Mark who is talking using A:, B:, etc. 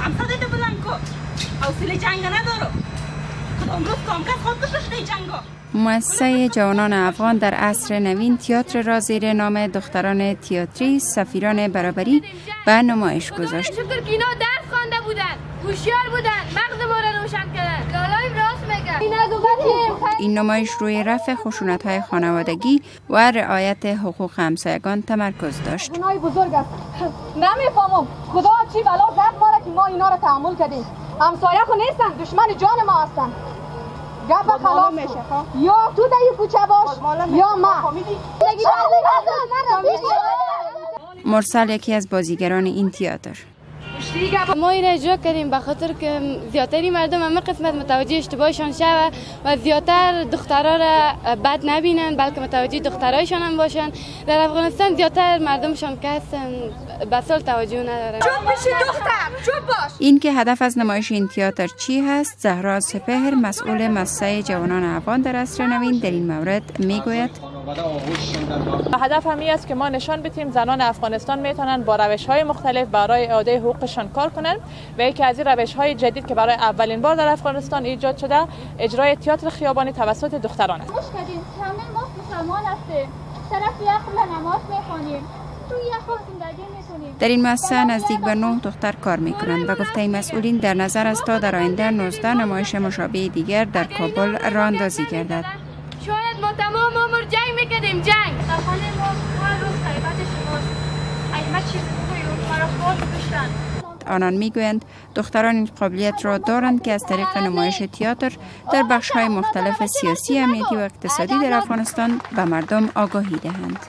A: همسادت بودن کو حوصله جنگ ندارم کدام روز کام کس خود کشش جنگا.
B: مؤسسه جوانان افغان در عصر نوین تئاتر را زیر نام دختران تئاتری سفیران برابری به نمایش گذاشت.
C: شکر که اینا درس خوانده بودن، هوشیار بودن، مغز ما را روشن کردن. لالایم راست میگه.
B: این نمایش روی رفع خشونت‌های خانوادگی و رعایت حقوق همسایگان تمرکز داشت.
D: گناه بزرگ است. نمیفهمم خدا چی بلا زد ما را که ما اینا را تحمل کردیم. همسایه خو نیستن، دشمن جان ما هستن. گپ خلاص میشه. یا تو در کوچه باش یا ما.
B: مرسل یکی از بازیگران این تئاتر.
C: ما این اجرا کردیم به خاطر که زیاتری مردم همه قسمت متوجه اشتباهشان شوه و زیاتر دخترها را بد نبینن بلکه متوجه دخترایشان هم باشن. در افغانستان زیاتر مردمشان که هستن به سال توجه ندارن.
A: چوب بشی دختر، چوب باش.
B: این که هدف از نمایش این تئاتر چی هست؟ زهرا سپهر مسئول مؤسسه جوانان افغان در عصر نوین در این مورد میگوید
E: هدف همی است که ما نشان بدیم زنان افغانستان میتونن با روش‌های مختلف برای اعاده حقوقشان کار کنند و یکی از این روش‌های جدید که برای اولین بار در افغانستان ایجاد شده اجرای تئاتر خیابانی توسط دختران است.
C: همه ما مسلمان هستیم. طرف یخ نماز میخوانیم. تو یخ زندگی میکنیم.
B: در این مؤسسه نزدیک به 9 دختر کار میکنند و گفته مسئولین در نظر است تا در آینده 19 نمایش مشابه دیگر در کابل راه اندازی گردد.
C: شاید ما تمام عمر جنگ میکردیم جنگ. خاله ما هر روز غیبت شماست. اگه چیز خوبی ما را خورد داشتن.
B: آنان میگویند دختران این قابلیت را دارند که از طریق نمایش تئاتر در بخش‌های مختلف سیاسی، امنیتی و اقتصادی در افغانستان به مردم آگاهی دهند.